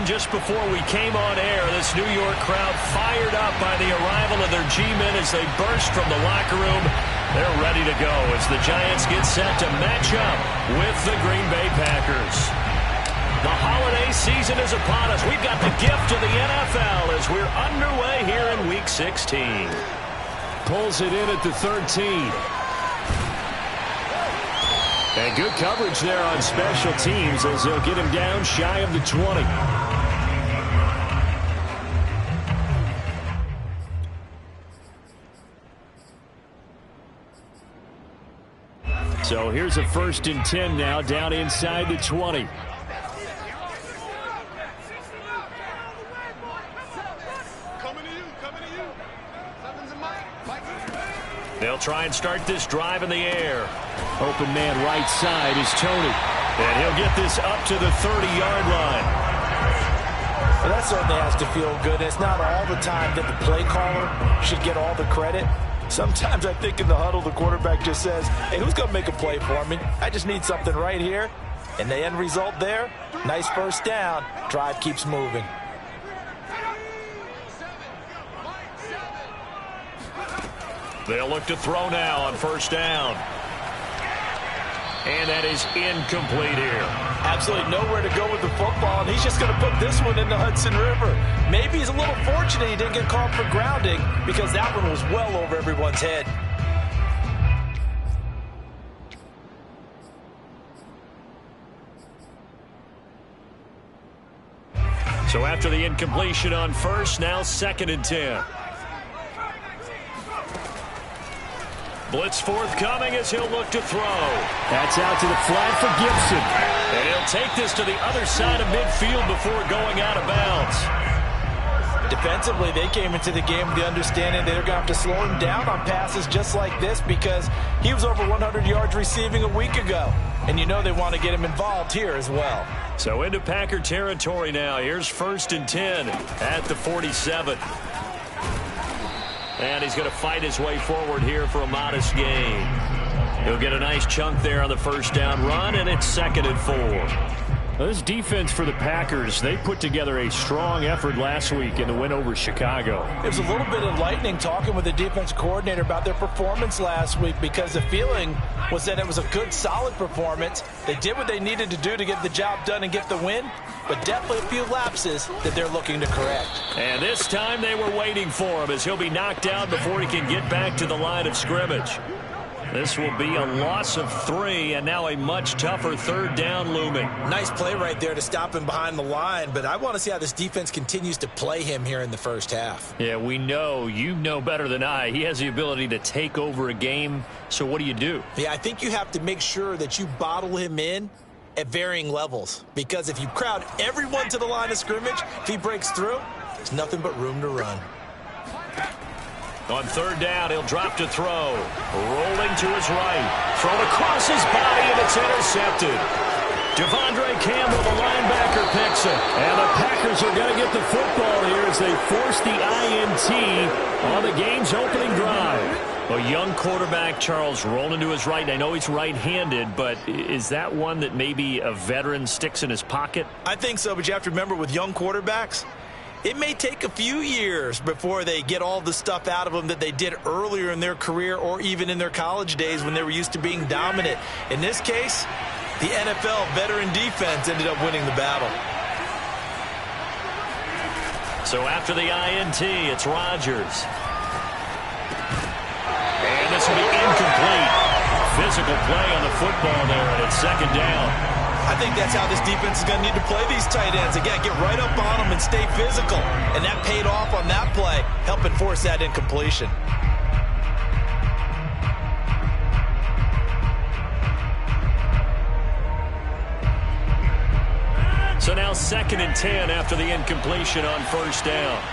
just before we came on air, this New York crowd fired up by the arrival of their G-men as they burst from the locker room. They're ready to go as the Giants get set to match up with the Green Bay Packers. The holiday season is upon us. We've got the gift of the NFL as we're underway here in Week 16. Pulls it in at the 13. And good coverage there on special teams as they'll get him down shy of the 20. So here's a 1st and 10 now down inside the 20. They'll try and start this drive in the air. Open man right side is Tony. And he'll get this up to the 30-yard line. Well, that certainly has to feel good. It's not all the time that the play caller should get all the credit. Sometimes I think in the huddle, the quarterback just says, hey, who's going to make a play for me? I just need something right here. And the end result there, nice first down. Drive keeps moving. They'll look to throw now on 1st down. And that is incomplete here. Absolutely nowhere to go with the football, and he's just going to put this one in the Hudson River. Maybe he's a little fortunate he didn't get called for grounding because that one was well over everyone's head. So after the incompletion on 1st, now 2nd and 10. Blitz forthcoming as he'll look to throw. That's out to the flat for Gibson. And he'll take this to the other side of midfield before going out of bounds. Defensively, they came into the game with the understanding they're going to have to slow him down on passes just like this because he was over 100 yards receiving a week ago. And you know they want to get him involved here as well. So into Packer territory now. Here's 1st and 10 at the 47. And he's going to fight his way forward here for a modest gain. He'll get a nice chunk there on the 1st down run, and it's 2nd and 4. Well, this defense for the Packers, they put together a strong effort last week in the win over Chicago. It was a little bit enlightening talking with the defense coordinator about their performance last week because the feeling was that it was a good, solid performance. They did what they needed to do to get the job done and get the win, but definitely a few lapses that they're looking to correct. And this time they were waiting for him as he'll be knocked down before he can get back to the line of scrimmage. This will be a loss of 3, and now a much tougher 3rd down looming. Nice play right there to stop him behind the line, but I want to see how this defense continues to play him here in the 1st half. Yeah, we know. You know better than I. He has the ability to take over a game, so what do? Yeah, I think you have to make sure that you bottle him in at varying levels, because if you crowd everyone to the line of scrimmage, if he breaks through, there's nothing but room to run. On 3rd down, he'll drop to throw. Rolling to his right. Thrown across his body, and it's intercepted. Devondre Campbell, the linebacker, picks it. And the Packers are going to get the football here as they force the INT on the game's opening drive. A young quarterback, Charles, rolling to his right. I know he's right-handed, but is that one that maybe a veteran sticks in his pocket? I think so, but you have to remember with young quarterbacks, it may take a few years before they get all the stuff out of them that they did earlier in their career or even in their college days when they were used to being dominant. In this case, the NFL veteran defense ended up winning the battle. So after the INT, it's Rodgers. And this will be incomplete. Physical play on the football there, and it's 2nd down. I think that's how this defense is going to need to play these tight ends. Again, get right up on them and stay physical. And that paid off on that play, helping force that incompletion. So now 2nd and 10 after the incompletion on 1st down.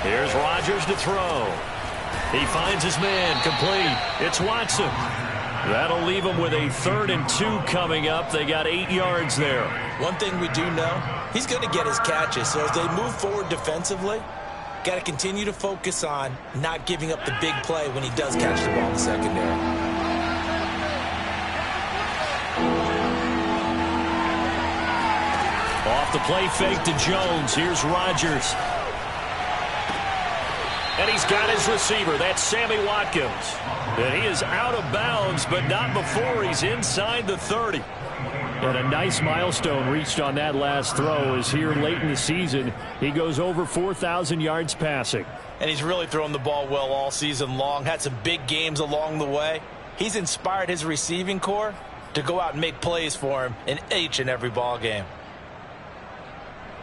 Here's Rodgers to throw. He finds his man, complete. It's Watson. That'll leave him with a 3rd and 2 coming up. They got 8 yards there. One thing we do know, he's going to get his catches. So as they move forward defensively, got to continue to focus on not giving up the big play when he does catch the ball in the secondary. Off the play fake to Jones. Here's Rodgers. And he's got his receiver. That's Sammy Watkins. And he is out of bounds, but not before he's inside the 30. And a nice milestone reached on that last throw is here late in the season. He goes over 4,000 yards passing. And he's really thrown the ball well all season long. Had some big games along the way. He's inspired his receiving corps to go out and make plays for him in each and every ball game.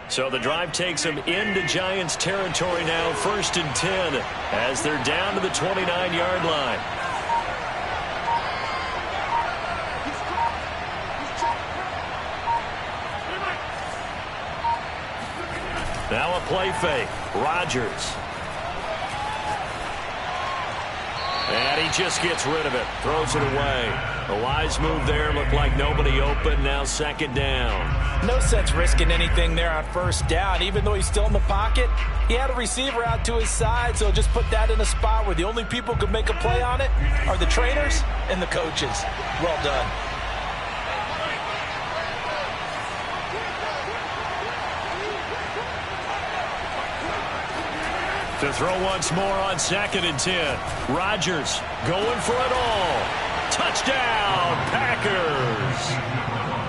So the drive takes him into Giants territory now, 1st and 10, as they're down to the 29-yard line. Now a play fake. Rodgers. And he just gets rid of it. Throws it away. A wise move there. Looked like nobody open. Now 2nd down. No sense risking anything there on 1st down. Even though he's still in the pocket, he had a receiver out to his side, so just put that in a spot where the only people who could make a play on it are the trainers and the coaches. Well done. To throw once more on 2nd and 10. Rodgers going for it all. Touchdown, Packers.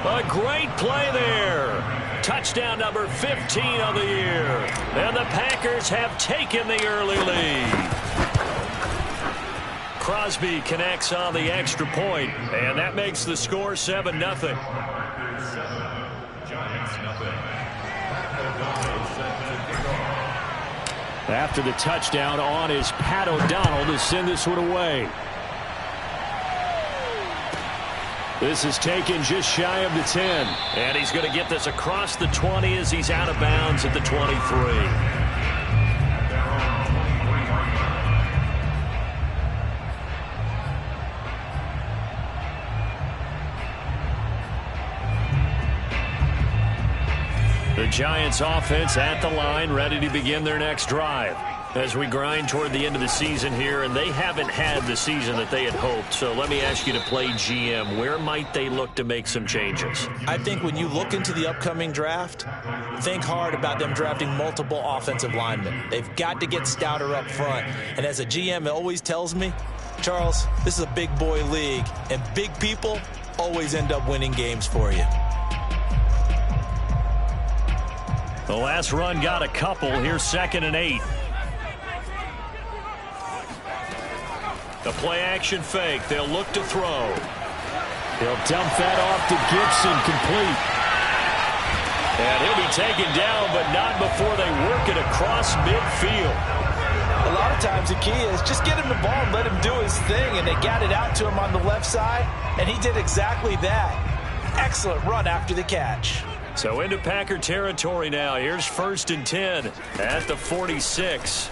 A great play there. Touchdown number 15 of the year. And the Packers have taken the early lead. Crosby connects on the extra point, and that makes the score 7-0. After the touchdown on is Pat O'Donnell to send this one away. This is taken just shy of the 10. And he's going to get this across the 20 as he's out of bounds at the 23. The Giants offense at the line, ready to begin their next drive. As we grind toward the end of the season here, and they haven't had the season that they had hoped. So let me ask you to play GM. Where might they look to make some changes? I think when you look into the upcoming draft, think hard about them drafting multiple offensive linemen. They've got to get stouter up front. And as a GM, it always tells me, Charles, this is a big boy league, and big people always end up winning games for you. The last run got a couple. Here's 2nd and 8. The play-action fake. They'll look to throw. They'll dump that off to Gibson, complete. And he'll be taken down, but not before they work it across midfield. A lot of times the key is just get him the ball and let him do his thing, and they got it out to him on the left side, and he did exactly that. Excellent run after the catch. So into Packer territory now. Here's 1st and 10 at the 46.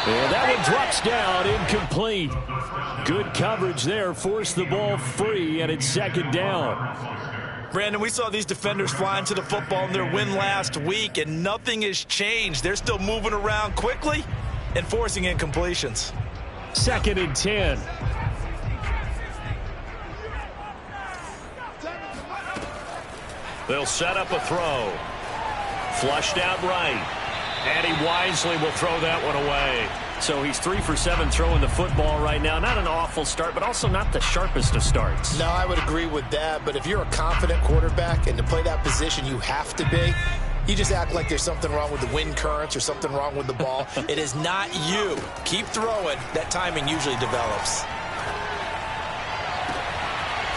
And that one drops down, incomplete. Good coverage there, forced the ball free, and it's 2nd down. Brandon, we saw these defenders flying to the football in their win last week, and nothing has changed. They're still moving around quickly and forcing incompletions. 2nd and 10. They'll set up a throw. Flushed out right. And he wisely will throw that one away. So he's 3 for 7 throwing the football right now. Not an awful start, but also not the sharpest of starts. No, I would agree with that. But if you're a confident quarterback and to play that position you have to be, you just act like there's something wrong with the wind currents or something wrong with the ball. It is not you. Keep throwing. That timing usually develops.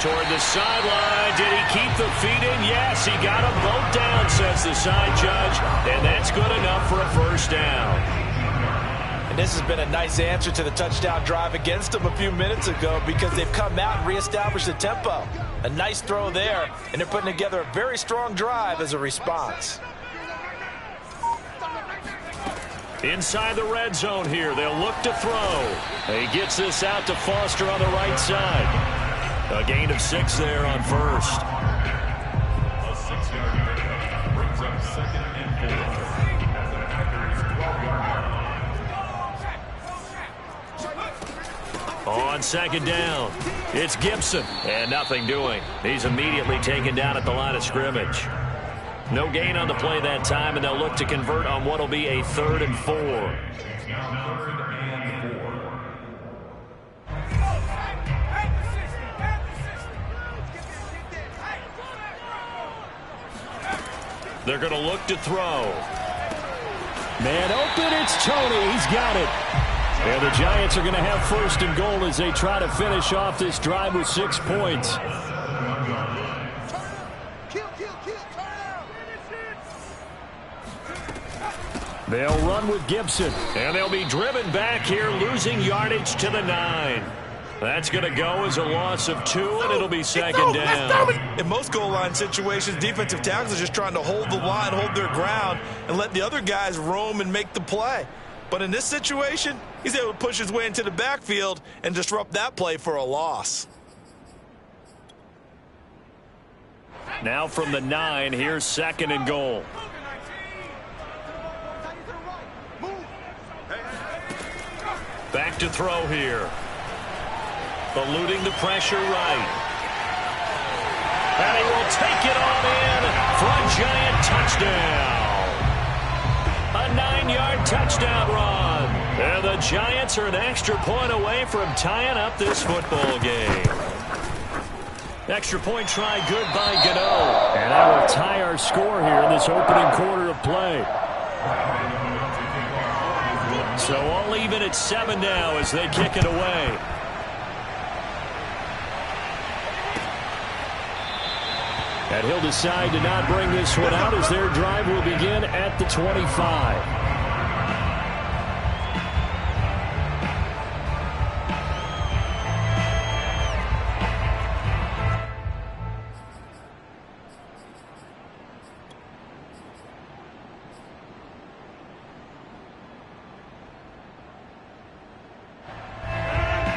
Toward the sideline. Did he keep the feet in? Yes, he got them both down, says the side judge. And that's good enough for a 1st down. And this has been a nice answer to the touchdown drive against them a few minutes ago because they've come out and reestablished the tempo. A nice throw there, and they're putting together a very strong drive as a response. Inside the red zone here. They'll look to throw. He gets this out to Foster on the right side. A gain of 6 there on 1st. A 6-yard pickup brings up 2nd and 4 at the Packers' 12-yard line. On second down, it's Gibson. And nothing doing. He's immediately taken down at the line of scrimmage. No gain on the play that time, and they'll look to convert on what will be a 3rd and 4. They're going to look to throw. Man open, it's Tony. He's got it. And the Giants are going to have 1st and goal as they try to finish off this drive with 6 points. They'll run with Gibson. And they'll be driven back here, losing yardage to the 9. That's going to go as a loss of 2, and it'll be 2nd down. In most goal line situations, defensive tackles are just trying to hold the line, hold their ground, and let the other guys roam and make the play. But in this situation, he's able to push his way into the backfield and disrupt that play for a loss. Now from the 9, here's 2nd and goal. Back to throw here. Eluding the pressure right. And he will take it on in for a Giant touchdown. A 9-yard touchdown run. And the Giants are an extra point away from tying up this football game. Extra point try good by Gano. And that will tie our score here in this opening quarter of play. So all even at 7 now as they kick it away. And he'll decide to not bring this one out as their drive will begin at the 25.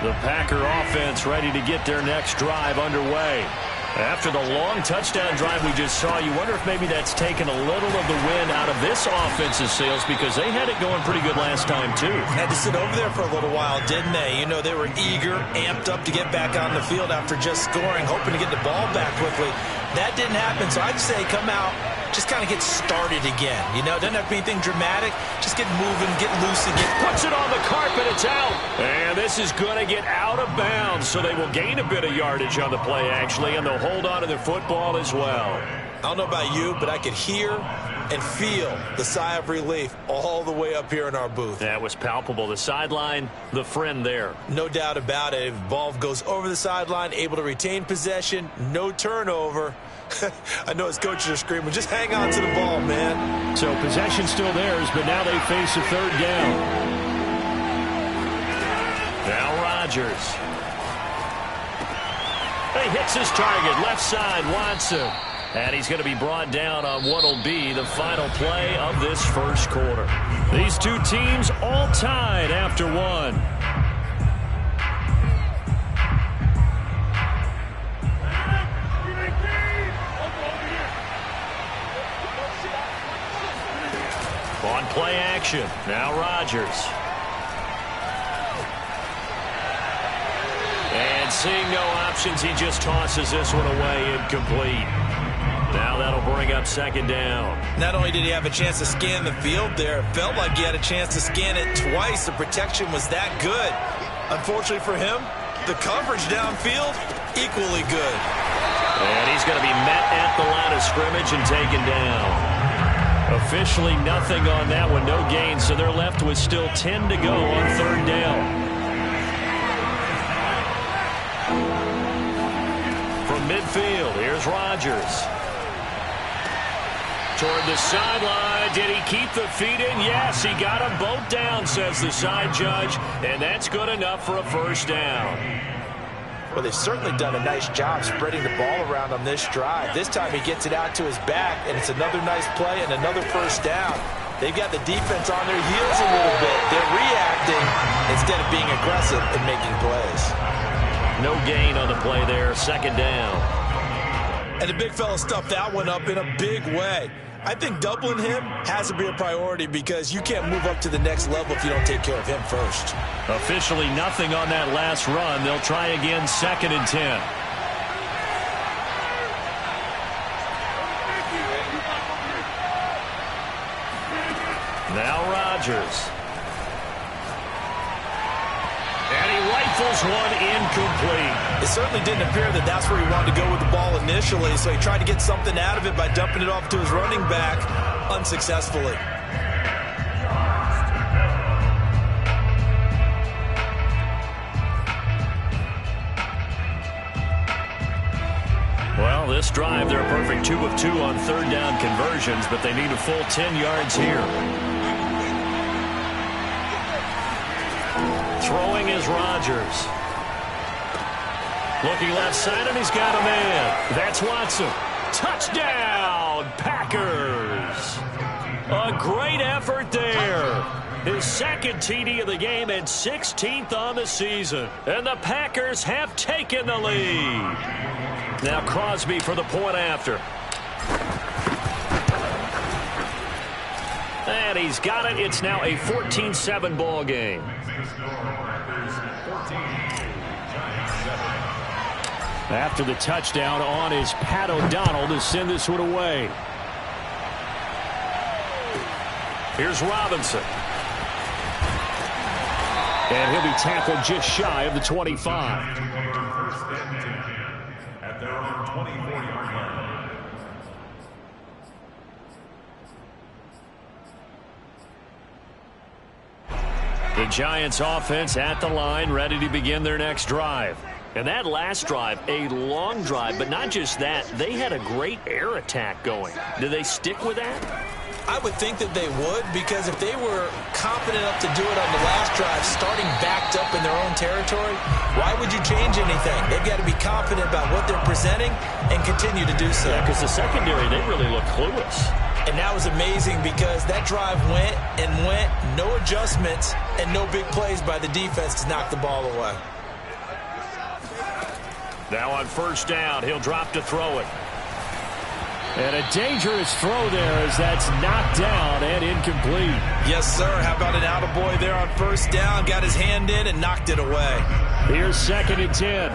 The Packer offense ready to get their next drive underway. After the long touchdown drive we just saw, you wonder if maybe that's taken a little of the wind out of this offense's sails because they had it going pretty good last time, too. Had to sit over there for a little while, didn't they? You know, they were eager, amped up to get back on the field after just scoring, hoping to get the ball back quickly. That didn't happen, so I'd say come out, just kind of get started again. You know, it doesn't have to be anything dramatic. Just get moving, get loose again. Puts it on the carpet, it's out. And this is going to get out of bounds, so they will gain a bit of yardage on the play, actually, and they'll hold on to their football as well. I don't know about you, but I could hear and feel the sigh of relief all the way up here in our booth. That was palpable. The sideline, the friend there. No doubt about it. If the ball goes over the sideline, able to retain possession, no turnover. I know his coaches are screaming, just hang on to the ball, man. So possession still theirs, but now they face a 3rd down. Now Rodgers. He hits his target, left side, Watson. And he's going to be brought down on what will be the final play of this first quarter. These two teams all tied after 1. On play action, now Rodgers. And seeing no options, he just tosses this one away incomplete. Now that'll bring up 2nd down. Not only did he have a chance to scan the field there, it felt like he had a chance to scan it twice. The protection was that good. Unfortunately for him, the coverage downfield, equally good. And he's going to be met at the line of scrimmage and taken down. Officially nothing on that one, no gain, so they're left with still 10 to go on 3rd down. From midfield, here's Rodgers. Toward the sideline, did he keep the feet in? Yes, he got them both down, says the side judge, and that's good enough for a 1st down. Well, they've certainly done a nice job spreading the ball around on this drive. This time he gets it out to his back, and it's another nice play and another 1st down. They've got the defense on their heels a little bit. They're reacting instead of being aggressive and making plays. No gain on the play there, 2nd down. And the big fella stuffed that one up in a big way. I think doubling him has to be a priority because you can't move up to the next level if you don't take care of him first. Officially nothing on that last run. They'll try again, 2nd and 10. Now Rodgers. And he rifles one incomplete. It certainly didn't appear that that's where he wanted to go with the ball initially, so he tried to get something out of it by dumping it off to his running back unsuccessfully. Well, this drive, they're a perfect 2 of 2 on 3rd down conversions, but they need a full 10 yards here. Throwing is Rodgers. Looking left side, and he's got a man. That's Watson. Touchdown, Packers. A great effort there. His 2nd TD of the game and 16th on the season. And the Packers have taken the lead. Now Crosby for the point after. And he's got it. It's now a 14-7 ball game. After the touchdown on is Pat O'Donnell to send this one away. Here's Robinson. And he'll be tackled just shy of the 25. At their own 24-yard line. The Giants offense at the line, ready to begin their next drive. And that last drive, a long drive, but not just that. They had a great air attack going. Do they stick with that? I would think that they would, because if they were confident enough to do it on the last drive, starting backed up in their own territory, why would you change anything? They've got to be confident about what they're presenting and continue to do so. Yeah, because the secondary, they really look clueless. And that was amazing because that drive went and went, no adjustments, and no big plays by the defense to knock the ball away. Now on 1st down, he'll drop to throw it. And a dangerous throw there as that's knocked down and incomplete. Yes, sir. How about an attaboy there on 1st down? Got his hand in and knocked it away. Here's 2nd and 10.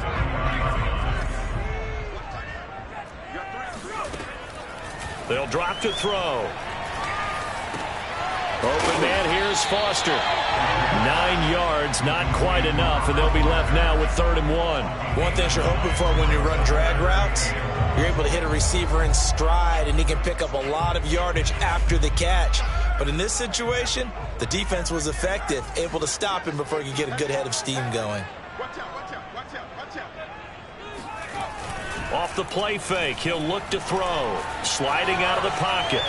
They'll drop to throw. Open man, here's Foster. 9 yards, not quite enough, and they'll be left now with 3rd and 1. One thing you're hoping for when you run drag routes, you're able to hit a receiver in stride, and he can pick up a lot of yardage after the catch. But in this situation, the defense was effective, able to stop him before he could get a good head of steam going. Off the play fake, he'll look to throw. Sliding out of the pocket.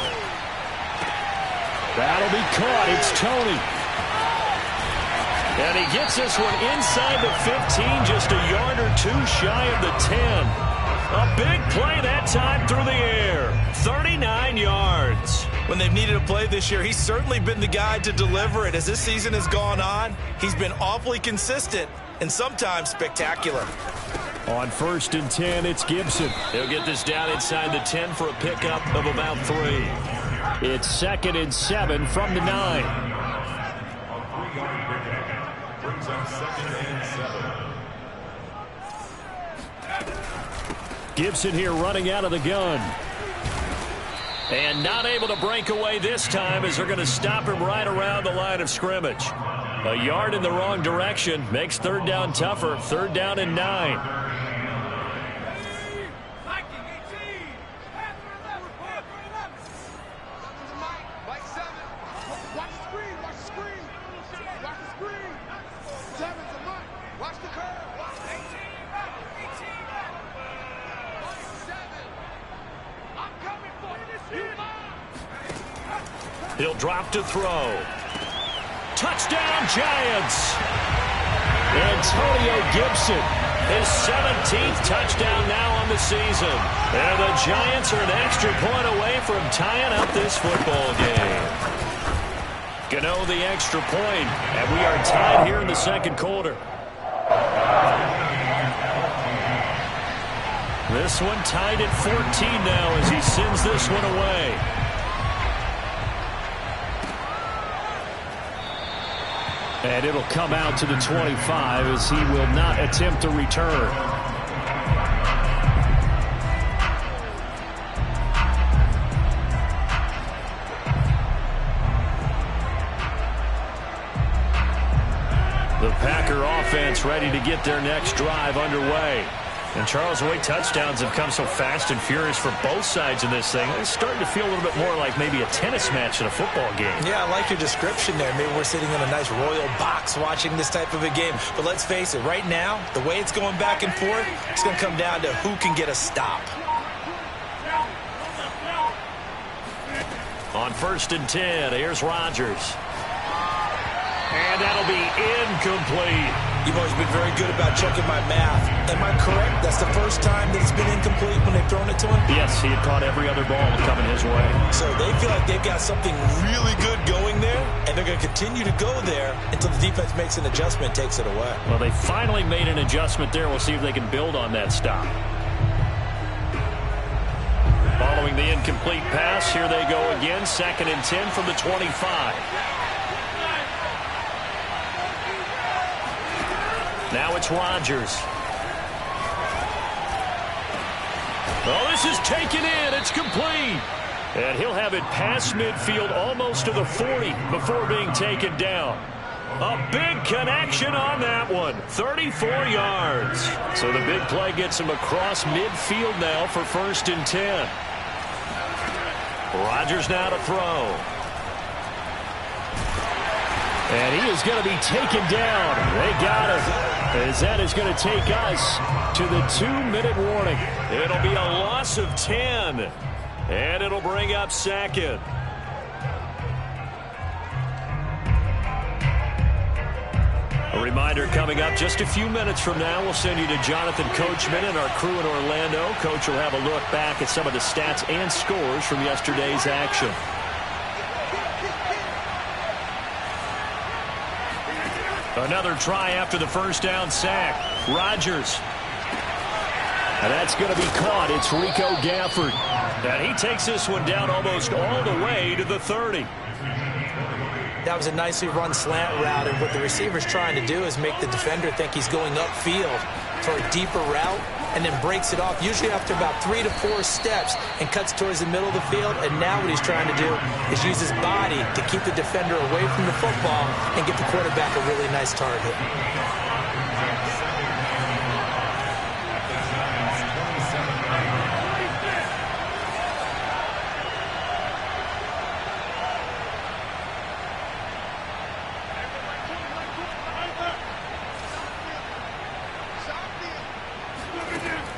That'll be caught. It's Tony. And he gets this one inside the 15, just a yard or 2 shy of the 10. A big play that time through the air. 39 yards. When they've needed a play this year, he's certainly been the guy to deliver it. As this season has gone on, he's been awfully consistent and sometimes spectacular. On 1st and 10, it's Gibson. He'll get this down inside the 10 for a pickup of about 3. It's 2nd and 7 from the 9. A 3-yard pickup brings up 2nd and 7. Gibson here running out of the gun. And not able to break away this time as they're going to stop him right around the line of scrimmage. A yard in the wrong direction makes 3rd down tougher. 3rd down and 9. He'll drop to throw. Touchdown, Giants! Antonio Gibson, his 17th touchdown now on the season. And the Giants are an extra point away from tying up this football game. Gano the extra point, and we are tied here in the 2nd quarter. This one tied at 14 now as he sends this one away. And it'll come out to the 25 as he will not attempt to return. The Packer offense ready to get their next drive underway. And Charles, the way touchdowns have come so fast and furious for both sides of this thing, it's starting to feel a little bit more like maybe a tennis match in a football game. Yeah, I like your description there. Maybe we're sitting in a nice royal box watching this type of a game. But let's face it, right now, the way it's going back and forth, it's going to come down to who can get a stop. On 1st and 10, here's Rodgers. And that'll be incomplete. You've always been very good about checking my math. Am I correct? That's the first time that it's been incomplete when they've thrown it to him? Yes, he had caught every other ball coming his way. So they feel like they've got something really good going there, and they're going to continue to go there until the defense makes an adjustment and takes it away. Well, they finally made an adjustment there. We'll see if they can build on that stop. Following the incomplete pass, here they go again. 2nd and 10 from the 25. Now it's Rodgers. Oh, this is taken in. It's complete. And he'll have it past midfield almost to the 40 before being taken down. A big connection on that one. 34 yards. So the big play gets him across midfield now for 1st and 10. Rodgers now to throw. And he is going to be taken down. They got him. As that is going to take us to the 2-minute warning. It'll be a loss of 10. And it'll bring up 2nd. A reminder coming up just a few minutes from now. We'll send you to Jonathan Coachman and our crew in Orlando. Coach will have a look back at some of the stats and scores from yesterday's action. Another try after the 1st down sack. Rodgers. And that's going to be caught. It's Rico Gafford. And he takes this one down almost all the way to the 30. That was a nicely run slant route, and what the receiver's trying to do is make the defender think he's going upfield for a deeper route, and then breaks it off, usually after about 3 to 4 steps, and cuts towards the middle of the field. And now what he's trying to do is use his body to keep the defender away from the football and get the quarterback a really nice target.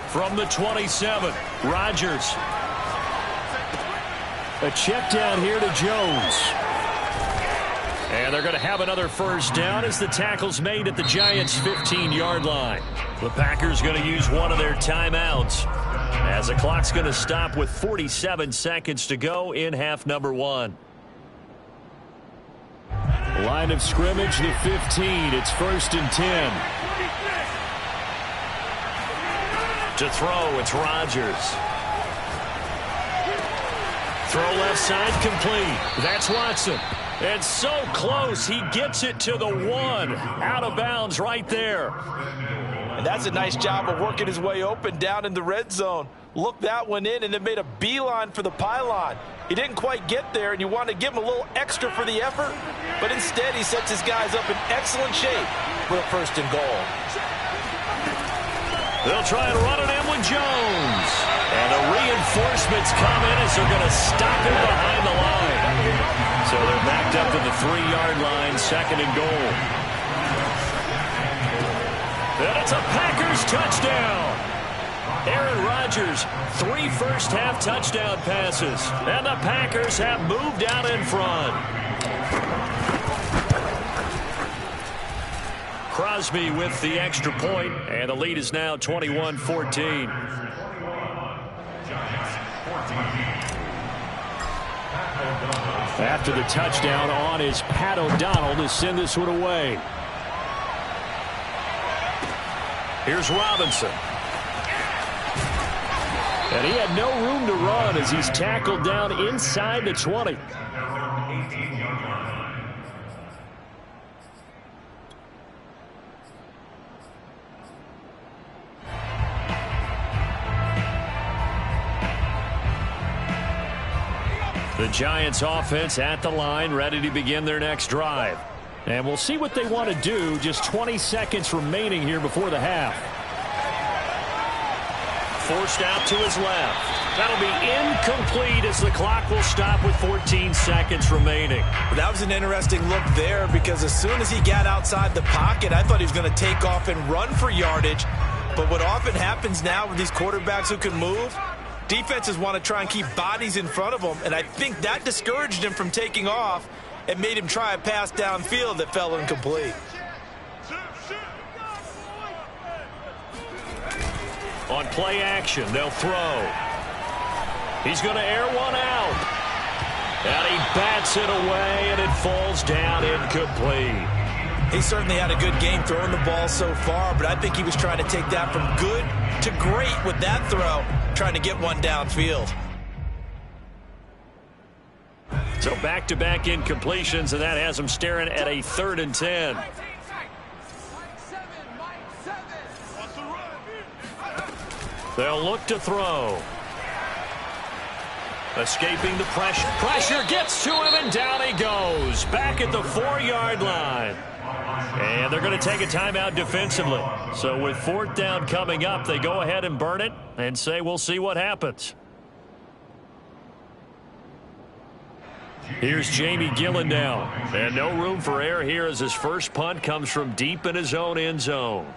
From the 27, Rodgers. A check down here to Jones. And they're going to have another 1st down as the tackle's made at the Giants' 15-yard line. The Packers going to use one of their timeouts as the clock's going to stop with 47 seconds to go in half number 1. Line of scrimmage, the 15. It's 1st and 10. To throw, it's Rodgers. Throw left side, complete. That's Watson. And so close, he gets it to the 1. Out of bounds right there. And that's a nice job of working his way open down in the red zone. Looked that one in and then made a beeline for the pylon. He didn't quite get there, and you want to give him a little extra for the effort. But instead, he sets his guys up in excellent shape for a 1st and goal. They'll try and run it in with Jones. And the reinforcements come in as they're going to stop him behind the line. So they're backed up to the 3-yard line, 2nd and goal. And it's a Packers touchdown. Aaron Rodgers, 3 first-half touchdown passes. And the Packers have moved out in front. Crosby with the extra point, and the lead is now 21-14. After the touchdown on is Pat O'Donnell to send this one away. Here's Robinson. And he had no room to run as he's tackled down inside the 20. The Giants offense at the line, ready to begin their next drive. And we'll see what they want to do. Just 20 seconds remaining here before the half. Forced out to his left. That'll be incomplete as the clock will stop with 14 seconds remaining. That was an interesting look there because as soon as he got outside the pocket, I thought he was going to take off and run for yardage. But what often happens now with these quarterbacks who can move, defenses want to try and keep bodies in front of them, and I think that discouraged him from taking off and made him try a pass downfield that fell incomplete. On play action, they'll throw. He's going to air one out. And he bats it away, and it falls down incomplete. He certainly had a good game throwing the ball so far, but I think he was trying to take that from good to great with that throw, trying to get one downfield. So back-to-back incompletions, and that has him staring at a 3rd and 10. They'll look to throw. Escaping the pressure. Pressure gets to him, and down he goes. Back at the 4-yard line. And they're going to take a timeout defensively. So with 4th down coming up, they go ahead and burn it and say we'll see what happens. Here's Jamie Gillen now. And no room for error here as his first punt comes from deep in his own end zone.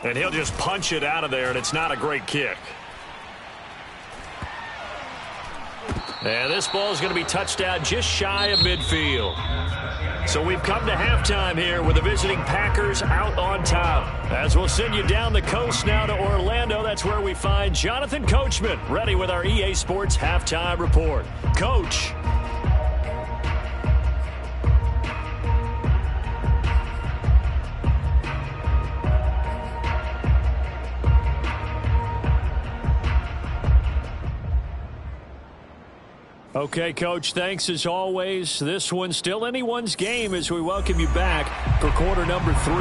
And he'll just punch it out of there, and it's not a great kick. And this ball is going to be touched out just shy of midfield. So we've come to halftime here with the visiting Packers out on top. As we'll send you down the coast now to Orlando, that's where we find Jonathan Coachman ready with our EA Sports Halftime Report. Coach. Okay, Coach, thanks as always. This one's still anyone's game as we welcome you back for quarter number 3.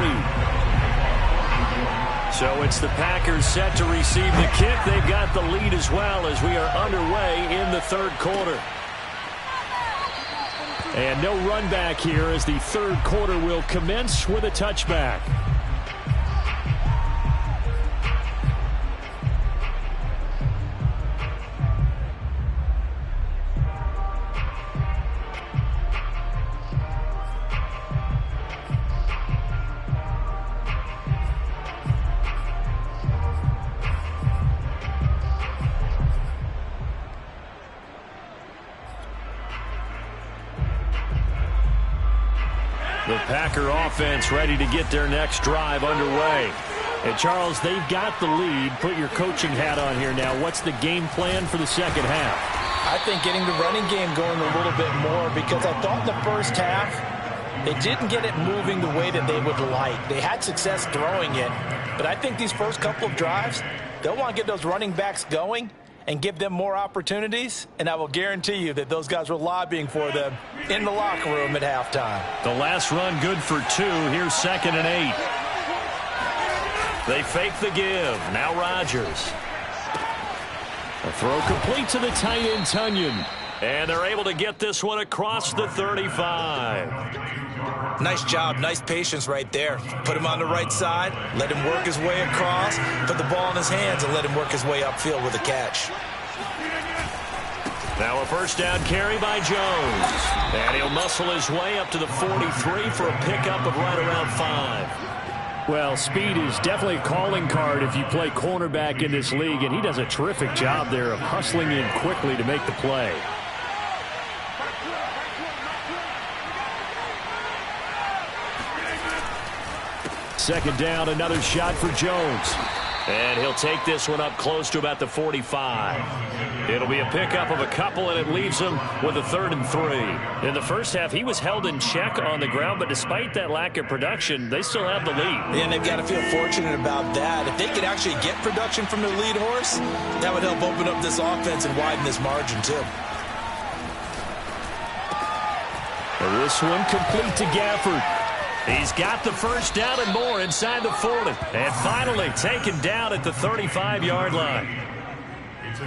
So it's the Packers set to receive the kick. They've got the lead as well as we are underway in the 3rd quarter. And no run back here as the 3rd quarter will commence with a touchback. The Packer offense ready to get their next drive underway. And Charles, they've got the lead. Put your coaching hat on here now. What's the game plan for the second half? I think getting the running game going a little bit more because I thought in the first half they didn't get it moving the way that they would like. They had success throwing it, but I think these first couple of drives, they'll want to get those running backs going and give them more opportunities, and I will guarantee you that those guys were lobbying for them in the locker room at halftime. The last run good for 2. Here's 2nd and 8. They fake the give. Now Rodgers. A throw complete to the tight end, Tunyon. And they're able to get this one across the 35. Nice job, nice patience right there. Put him on the right side, let him work his way across, put the ball in his hands, and let him work his way upfield with a catch. Now a first down carry by Jones. And he'll muscle his way up to the 43 for a pickup of right around 5. Well, speed is definitely a calling card if you play cornerback in this league, and he does a terrific job there of hustling in quickly to make the play. Second down, another shot for Jones. And he'll take this one up close to about the 45. It'll be a pickup of a couple, and it leaves him with a 3rd and 3. In the first half, he was held in check on the ground, but despite that lack of production, they still have the lead. And they've got to feel fortunate about that. If they could actually get production from their lead horse, that would help open up this offense and widen this margin, too. And this one complete to Gafford. He's got the first down and more inside the 40. And finally taken down at the 35-yard line.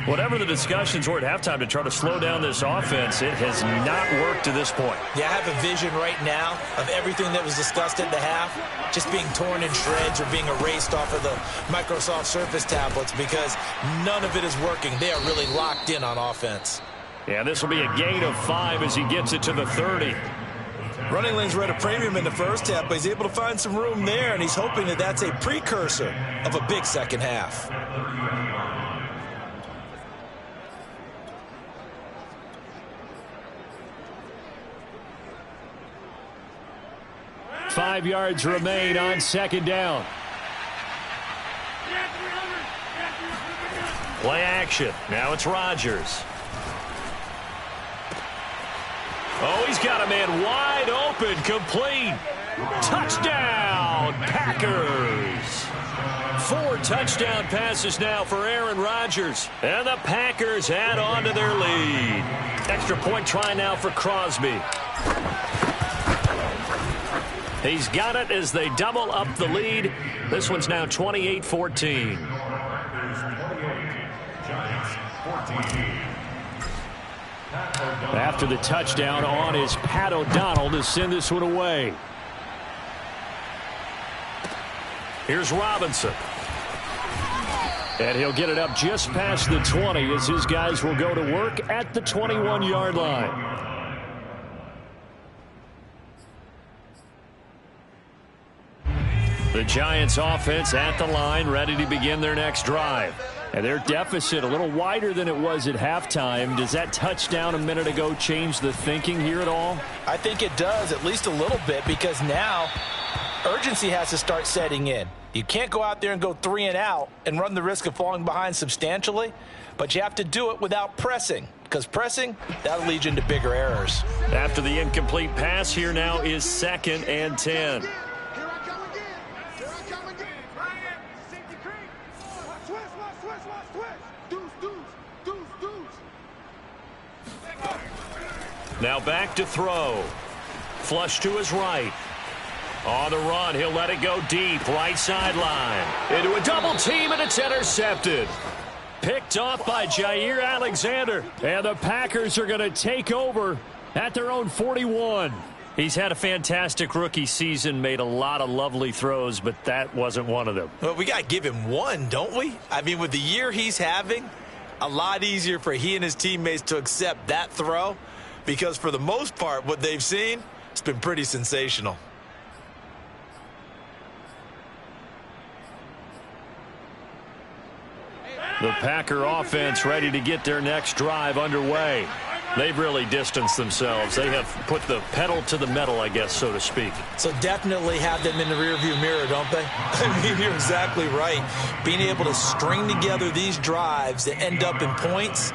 Whatever the discussions were at halftime to try to slow down this offense, it has not worked to this point. Yeah, I have a vision right now of everything that was discussed at the half just being torn in shreds or being erased off of the Microsoft Surface tablets because none of it is working. They are really locked in on offense. Yeah, this will be a gain of 5 as he gets it to the 30. Running lanes were at a premium in the first half, but he's able to find some room there, and he's hoping that that's a precursor of a big second half. Five yards remain on second down. Play action. Now it's Rodgers. Oh, he's got a man wide open, complete. Touchdown, Packers. 4 touchdown passes now for Aaron Rodgers. And the Packers add on to their lead. Extra point try now for Crosby. He's got it as they double up the lead. This one's now 28-14. After the touchdown on is Pat O'Donnell to send this one away. Here's Robinson. And he'll get it up just past the 20 as his guys will go to work at the 21-yard line. The Giants offense at the line, ready to begin their next drive. And their deficit a little wider than it was at halftime. Does that touchdown a minute ago change the thinking here at all? I think it does, at least a little bit, because now urgency has to start setting in. You can't go out there and go 3 and out and run the risk of falling behind substantially, but you have to do it without pressing, because pressing, that'll lead you into bigger errors. After the incomplete pass, here now is 2nd and 10. Now back to throw. Flush to his right. On the run, he'll let it go deep, right sideline. Into a double team, and it's intercepted. Picked off by Jair Alexander. And the Packers are going to take over at their own 41. He's had a fantastic rookie season, made a lot of lovely throws, but that wasn't one of them. Well, we got to give him one, don't we? I mean, with the year he's having, a lot easier for he and his teammates to accept that throw, because for the most part, what they've seen, it's been pretty sensational. The Packer offense ready to get their next drive underway. They've really distanced themselves. They have put the pedal to the metal, I guess, so to speak. So definitely have them in the rearview mirror, don't they? I mean, you're exactly right. Being able to string together these drives that end up in points,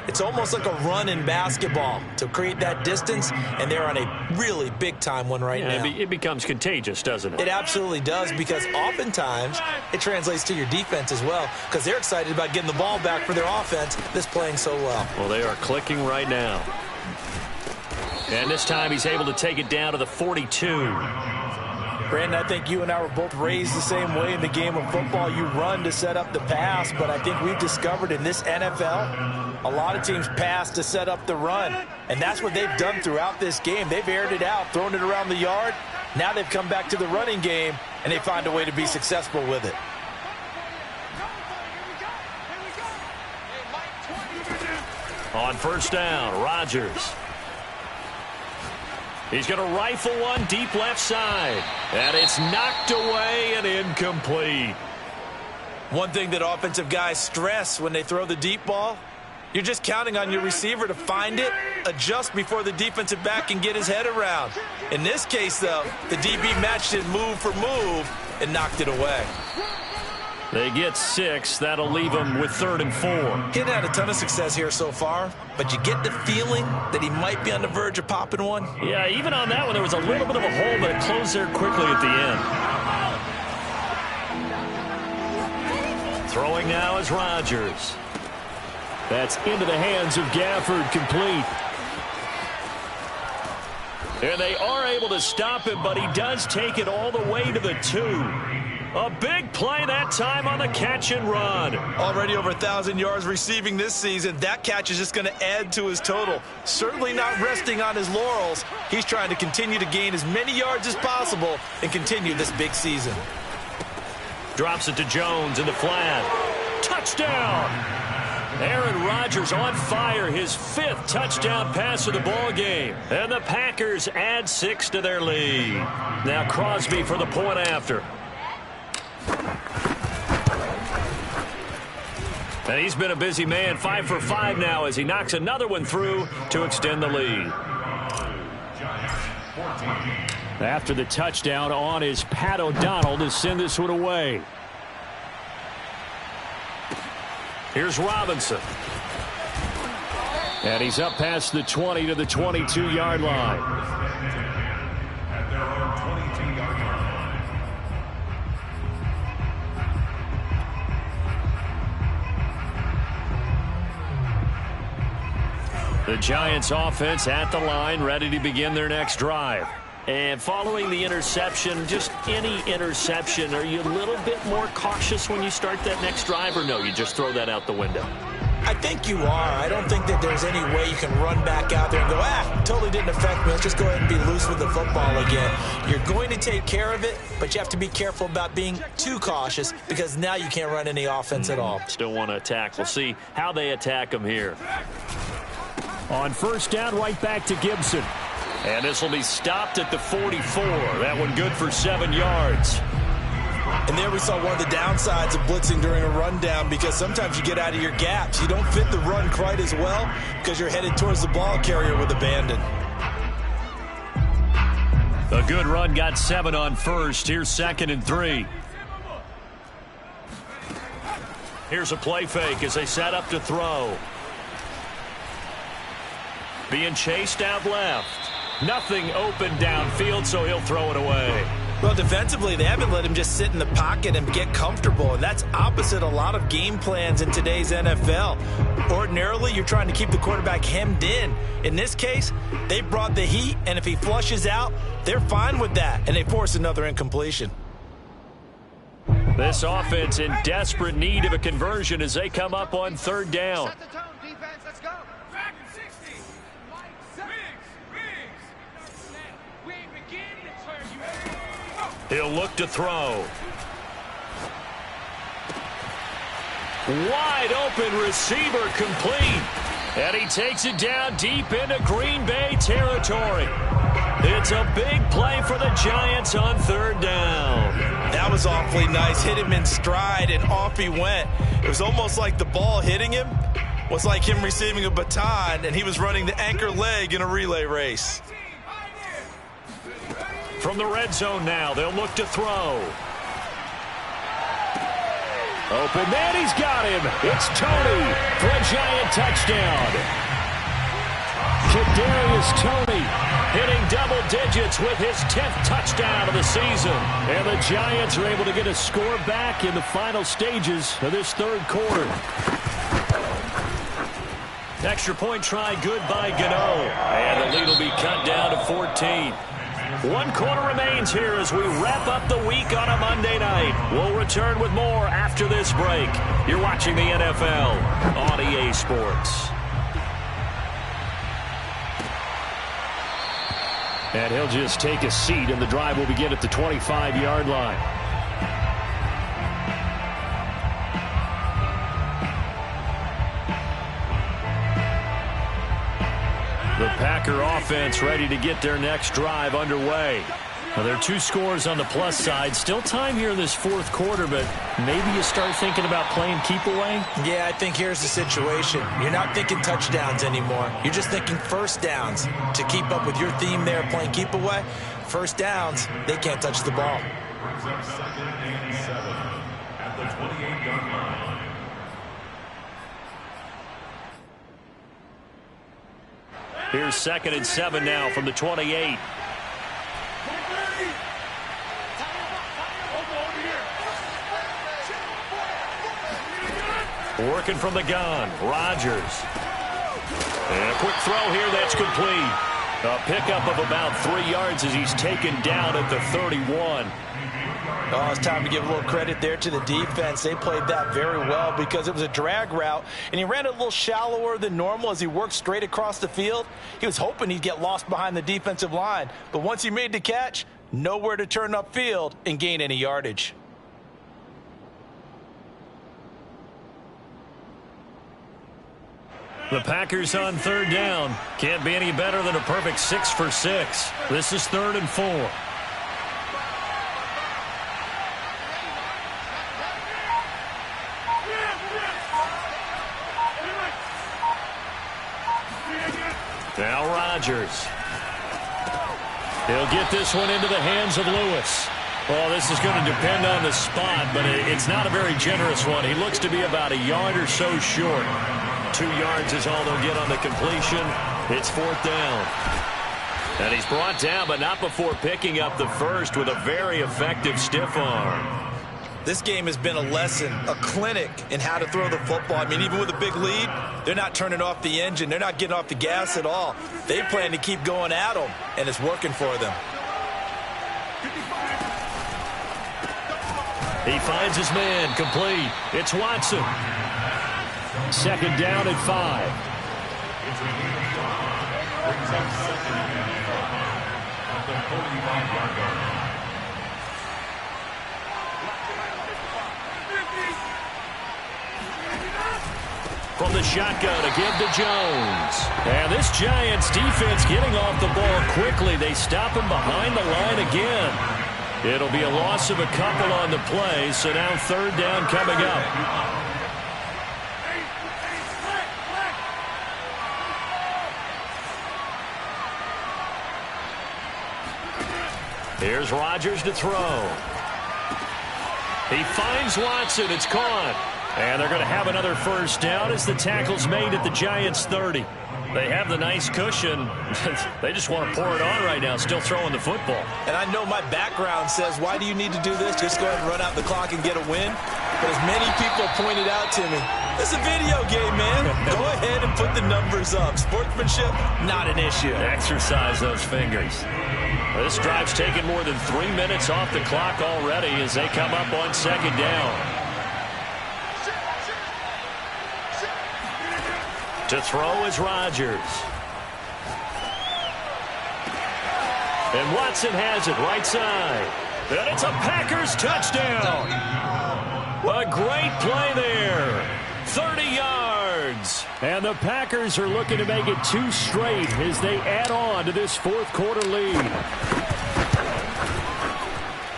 it's almost like a run in basketball to create that distance, and they're on a really big-time one right now. It becomes contagious, doesn't it? It absolutely does, because oftentimes it translates to your defense as well, because they're excited about getting the ball back for their offense that's playing so well. Well, they are clicking right now. And this time he's able to take it down to the 42. Brandon, I think you and I were both raised the same way in the game of football. You run to set up the pass, but I think we've discovered in this NFL, a lot of teams pass to set up the run, and that's what they've done throughout this game. They've aired it out, thrown it around the yard. Now they've come back to the running game, and they find a way to be successful with it. On first down, Rodgers. He's going to rifle one deep left side. And it's knocked away and incomplete. One thing that offensive guys stress when they throw the deep ball, you're just counting on your receiver to find it, adjust before the defensive back can get his head around. In this case, though, the DB matched it move for move and knocked it away. They get 6. That'll leave them with 3rd and 4. He hadn't had a ton of success here so far, but you get the feeling that he might be on the verge of popping one. Yeah, even on that one, there was a little bit of a hole, but it closed there quickly at the end. Throwing now is Rodgers. That's into the hands of Gafford, complete. And they are able to stop him, but he does take it all the way to the 2. A big play that time on the catch and run. Already over 1,000 yards receiving this season. That catch is just going to add to his total. Certainly not resting on his laurels. He's trying to continue to gain as many yards as possible and continue this big season. Drops it to Jones in the flat. Touchdown! Aaron Rodgers on fire, his 5th touchdown pass of the ball game. And the Packers add 6 to their lead. Now Crosby for the point after. And he's been a busy man, 5 for 5 now as he knocks another one through to extend the lead. After the touchdown on is Pat O'Donnell to send this one away. Here's Robinson. And he's up past the 20 to the 22-yard line. At their own 22-yard line. The Giants offense at the line, ready to begin their next drive. And following the interception, just any interception, are you a little bit more cautious when you start that next drive, or no, you just throw that out the window? I think you are. I don't think that there's any way you can run back out there and go, totally didn't affect me. Let's just go ahead and be loose with the football again. You're going to take care of it, but you have to be careful about being too cautious because now you can't run any offense at all. Still want to attack. We'll see how they attack them here. On first down, right back to Gibson. And this will be stopped at the 44. That one good for 7 yards. And there we saw one of the downsides of blitzing during a rundown because sometimes you get out of your gaps. You don't fit the run quite as well because you're headed towards the ball carrier with abandon. A good run got 7 on first. Here's 2nd and 3. Here's a play fake as they set up to throw. Being chased out left. Nothing open downfield, so he'll throw it away. Well, defensively, they haven't let him just sit in the pocket and get comfortable, and that's opposite a lot of game plans in today's NFL. Ordinarily, you're trying to keep the quarterback hemmed in. In this case, they brought the heat, and if he flushes out, they're fine with that, and they force another incompletion. This offense in desperate need of a conversion as they come up on 3rd down. Set the tone, defense. Let's go. He'll look to throw. Wide open receiver complete. And he takes it down deep into Green Bay territory. It's a big play for the Giants on 3rd down. That was awfully nice. Hit him in stride, and off he went. It was almost like the ball hitting him was like him receiving a baton, and he was running the anchor leg in a relay race. From the red zone now, they'll look to throw. Open man, he's got him. It's Toney for a Giant touchdown. Kadarius Toney hitting double digits with his 10th touchdown of the season. And the Giants are able to get a score back in the final stages of this 3rd quarter. Extra point try good by Gano. And the lead will be cut down to 14. 1 quarter remains here as we wrap up the week on a Monday night. We'll return with more after this break. You're watching the NFL on EA Sports. And he'll just take a seat, and the drive will begin at the 25-yard line. The Packer offense ready to get their next drive underway. Now, there are 2 scores on the plus side. Still time here in this 4th quarter, but maybe you start thinking about playing keep away? Yeah, I think here's the situation. You're not thinking touchdowns anymore. You're just thinking first downs. To keep up with your theme there, playing keep away, first downs, they can't touch the ball. Brings up 2nd and 7 at the 28-yard line. Here's 2nd and 7 now from the 28. Working from the gun, Rodgers. And a quick throw here that's complete. A pickup of about 3 yards as he's taken down at the 31. Oh, it's time to give a little credit there to the defense. They played that very well because it was a drag route, and he ran a little shallower than normal as he worked straight across the field. He was hoping he'd get lost behind the defensive line, but once he made the catch, nowhere to turn upfield and gain any yardage. The Packers on 3rd down. Can't be any better than a perfect 6 for 6. This is 3rd and 4. Now Rodgers. He'll get this one into the hands of Lewis. Well, this is going to depend on the spot, but it's not a very generous one. He looks to be about a yard or so short. 2 yards is all they'll get on the completion. It's 4th down. And he's brought down, but not before picking up the first with a very effective stiff arm. This game has been a lesson, a clinic in how to throw the football. I mean, even with a big lead, they're not turning off the engine. They're not getting off the gas at all. They plan to keep going at them, and it's working for them. He finds his man, complete. It's Watson. 2nd down and 5. From the shotgun, again to Jones. And this Giants defense getting off the ball quickly. They stop him behind the line again. It'll be a loss of a couple on the play, so now 3rd down coming up. Here's Rodgers to throw. He finds Watson. It's caught. And they're going to have another 1st down as the tackle's made at the Giants' 30. They have the nice cushion. They just want to pour it on right now, still throwing the football. And I know my background says, why do you need to do this? Just go ahead and run out the clock and get a win. But as many people pointed out to me, it's a video game, man. Go ahead and put the numbers up. Sportsmanship, not an issue. Exercise those fingers. This drive's taken more than 3 minutes off the clock already as they come up on 2nd down. To throw is Rodgers. And Watson has it right side. And it's a Packers touchdown. A great play there. 30 yards. And the Packers are looking to make it 2 straight as they add on to this 4th quarter lead.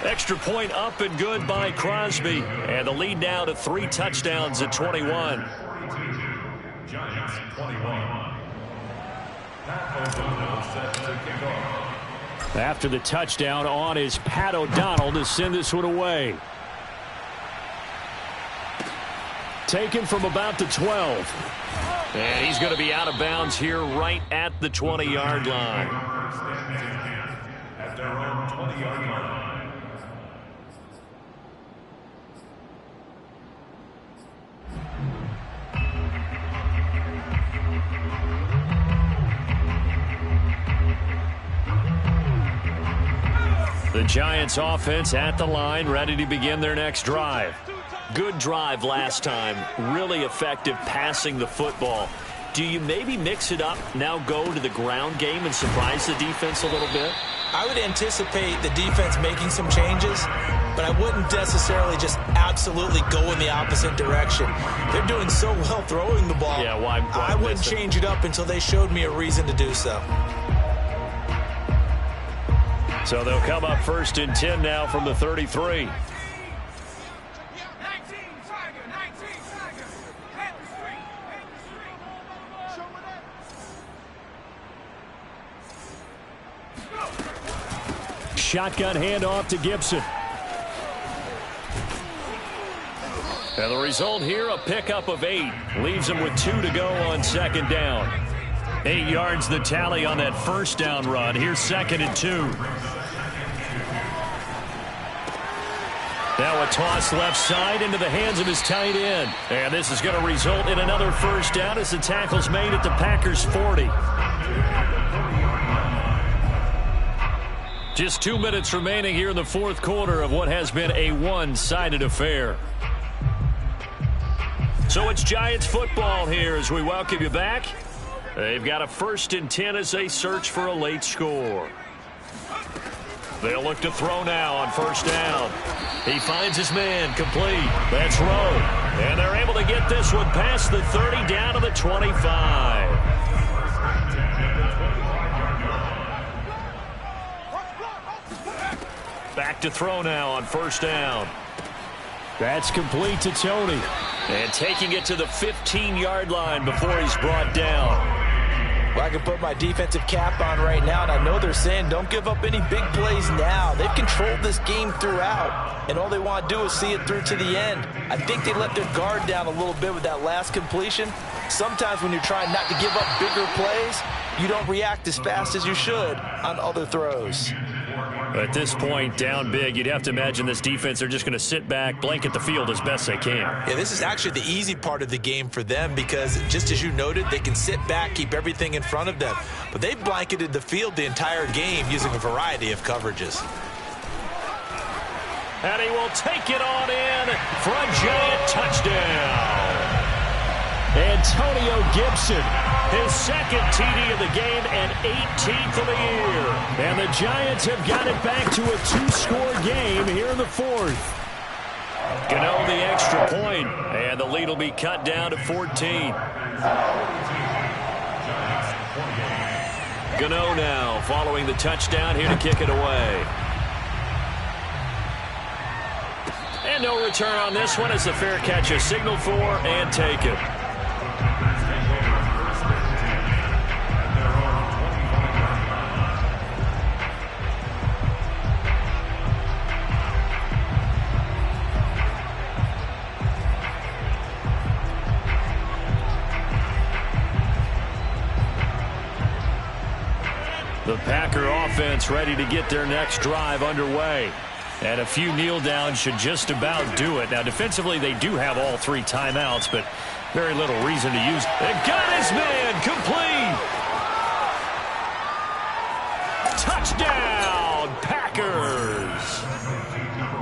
Extra point up and good by Crosby. And the lead now to 3 touchdowns at 21. Giants 21. Pat O'Donnell set to kick off. After the touchdown on is Pat O'Donnell to send this one away. Taken from about the 12. And he's going to be out of bounds here right at the 20-yard line. At their own 20-yard line. The Giants offense at the line, ready to begin their next drive. Good drive last time. Really effective passing the football. Do you maybe mix it up, now go to the ground game and surprise the defense a little bit? I would anticipate the defense making some changes, but I wouldn't necessarily just absolutely go in the opposite direction. They're doing so well throwing the ball. Yeah, why I wouldn't change it up until they showed me a reason to do so. So they'll come up 1st and 10 now from the 33. Shotgun handoff to Gibson. And the result here, a pickup of 8. Leaves him with 2 to go on 2nd down. 8 yards the tally on that 1st down run. Here's 2nd and 2. Now a toss left side into the hands of his tight end. And this is going to result in another 1st down as the tackle's made at the Packers' 40. Just 2 minutes remaining here in the fourth quarter of what has been a one-sided affair. So it's Giants football here as we welcome you back. They've got a 1st and 10 as they search for a late score. They'll look to throw now on 1st down. He finds his man complete. That's Rowe. And they're able to get this one past the 30 down to the 25. Back to throw now on 1st down. That's complete to Tony. And taking it to the 15-yard line before he's brought down. Well, I can put my defensive cap on right now, and I know they're saying don't give up any big plays now. They've controlled this game throughout, and all they want to do is see it through to the end. I think they let their guard down a little bit with that last completion. Sometimes when you're trying not to give up bigger plays, you don't react as fast as you should on other throws. At this point, down big, you'd have to imagine this defense, they're just going to sit back, blanket the field as best they can. Yeah, this is actually the easy part of the game for them because, just as you noted, they can sit back, keep everything in front of them. But they've blanketed the field the entire game using a variety of coverages. And he will take it on in for a Giant touchdown. Antonio Gibson, his 2nd TD of the game and 18th of the year. And the Giants have got it back to a 2-score game here in the 4th. Gano the extra point, and the lead will be cut down to 14. Gano now following the touchdown here to kick it away. And no return on this one as the fair catch is signaled for and taken. The Packer offense ready to get their next drive underway. And a few kneel downs should just about do it. Now, defensively, they do have all 3 timeouts, but very little reason to use. And got his man complete. Touchdown, Packers.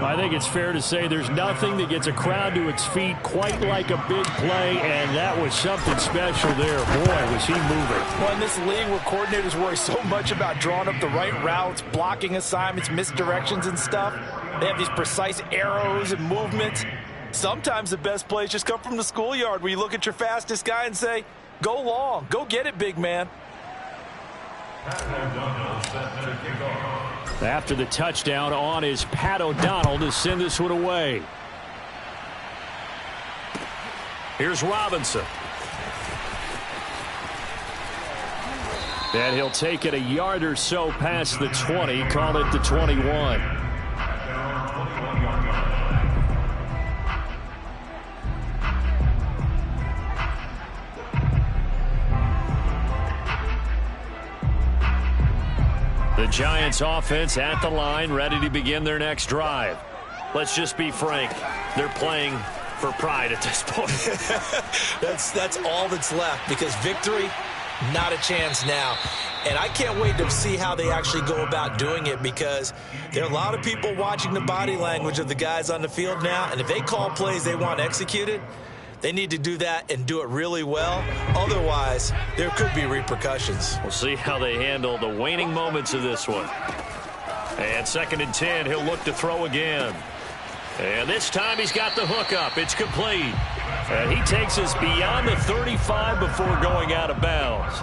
I think it's fair to say there's nothing that gets a crowd to its feet quite like a big play, and that was something special there. Boy, was he moving. Well, in this league where coordinators worry so much about drawing up the right routes, blocking assignments, misdirections and stuff, they have these precise arrows and movements. Sometimes the best plays just come from the schoolyard where you look at your fastest guy and say, go long, go get it, big man. After the touchdown, on is Pat O'Donnell to send this one away. Here's Robinson. And he'll take it a yard or so past the 20, call it the 21. The Giants offense at the line, ready to begin their next drive. Let's just be frank. They're playing for pride at this point. That's all that's left because victory, not a chance now. And I can't wait to see how they actually go about doing it because there are a lot of people watching the body language of the guys on the field now. And if they call plays they want executed, they need to do that and do it really well. Otherwise, there could be repercussions. We'll see how they handle the waning moments of this one. And 2nd and 10, he'll look to throw again. And this time he's got the hook up. It's complete. And he takes us beyond the 35 before going out of bounds.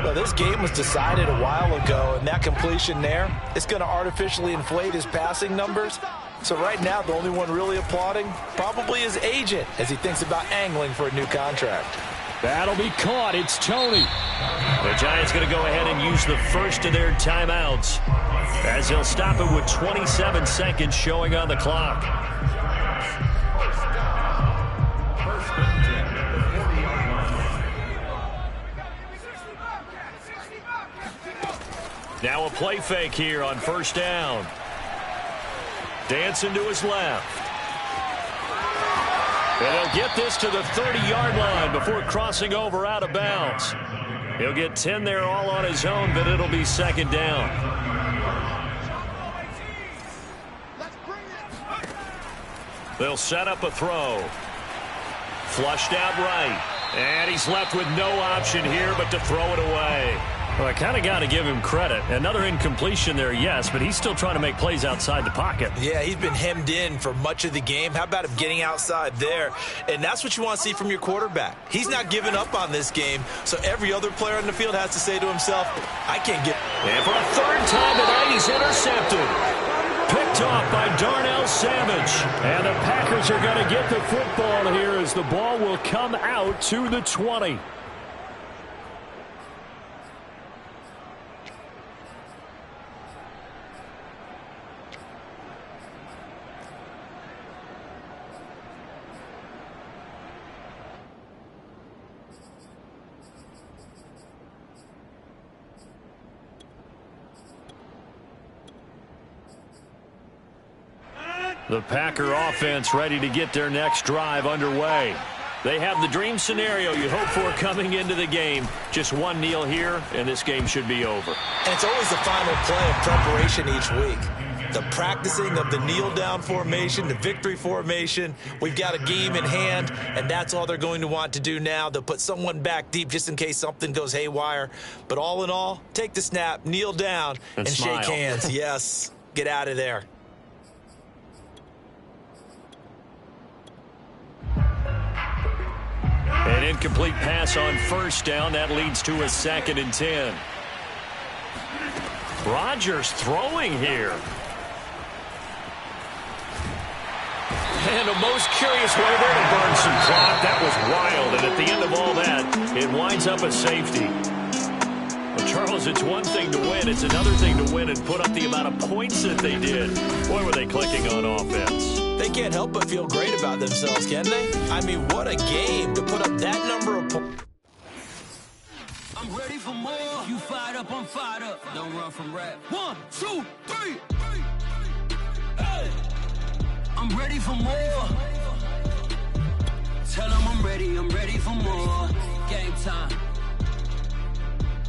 Well, this game was decided a while ago, and that completion there is going to artificially inflate his passing numbers. So right now, the only one really applauding probably his agent as he thinks about angling for a new contract. That'll be caught. It's Tony. The Giants going to go ahead and use the first of their timeouts as they'll stop it with 27 seconds showing on the clock. Now a play fake here on 1st down. Dancing to his left. And he'll get this to the 30-yard line before crossing over out of bounds. He'll get 10 there all on his own, but it'll be 2nd down. They'll set up a throw. Flushed out right. And he's left with no option here but to throw it away. Well, I kind of got to give him credit. Another incompletion there, yes, but he's still trying to make plays outside the pocket. Yeah, he's been hemmed in for much of the game. How about him getting outside there? And that's what you want to see from your quarterback. He's not giving up on this game, so every other player on the field has to say to himself, I can't get... And for a third time tonight, he's intercepted. Picked off by Darnell Savage. And the Packers are going to get the football here as the ball will come out to the 20. The Packer offense ready to get their next drive underway. They have the dream scenario you hope for coming into the game. Just one kneel here, and this game should be over. And it's always the final play of preparation each week. The practicing of the kneel-down formation, the victory formation. We've got a game in hand, and that's all they're going to want to do now. They'll put someone back deep just in case something goes haywire. But all in all, take the snap, kneel down, and shake hands. Yes, get out of there. An incomplete pass on first down. That leads to a 2nd and 10. Rodgers throwing here. And a most curious way there to burn some clock. That was wild. And at the end of all that, it winds up a safety. Well, Charles, it's one thing to win. It's another thing to win and put up the amount of points that they did. Boy, were they clicking on offense. They can't help but feel great about themselves, can they? I mean, what a game to put up that number of points. I'm ready for more. You fired up, I'm fired up. Don't run from rap. 1, 2, 3. Hey. I'm ready for more. Tell them I'm ready for more. Game time.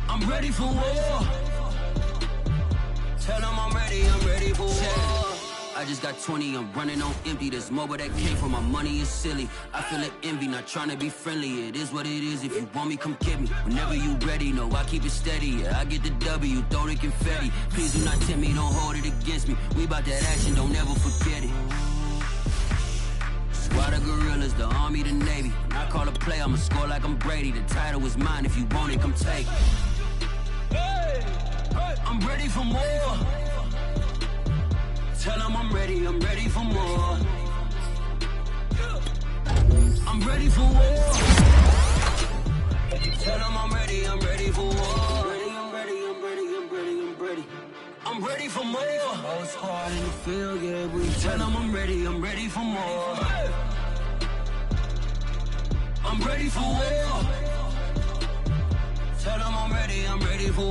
I'm ready for war. Tell them I'm ready for war. I just got 20, I'm running on empty. This mobile that came from my money is silly. I feel like envy, not trying to be friendly. It is what it is, if you want me, come get me. Whenever you ready, no, I keep it steady. Yeah, I get the W, throw the confetti. Please do not tempt me, don't hold it against me. We about that action, don't ever forget it. Squad of gorillas, the army, the navy. When I call a play, I'ma score like I'm Brady. The title is mine, if you want it, come take it. Hey, I'm ready for more. Tell them I'm ready for more. I'm ready for war. Tell them I'm ready for war. I'm ready for more. Whole squad in the field, yeah, we tell them I'm ready for more. I'm ready for war. Tell them I'm ready for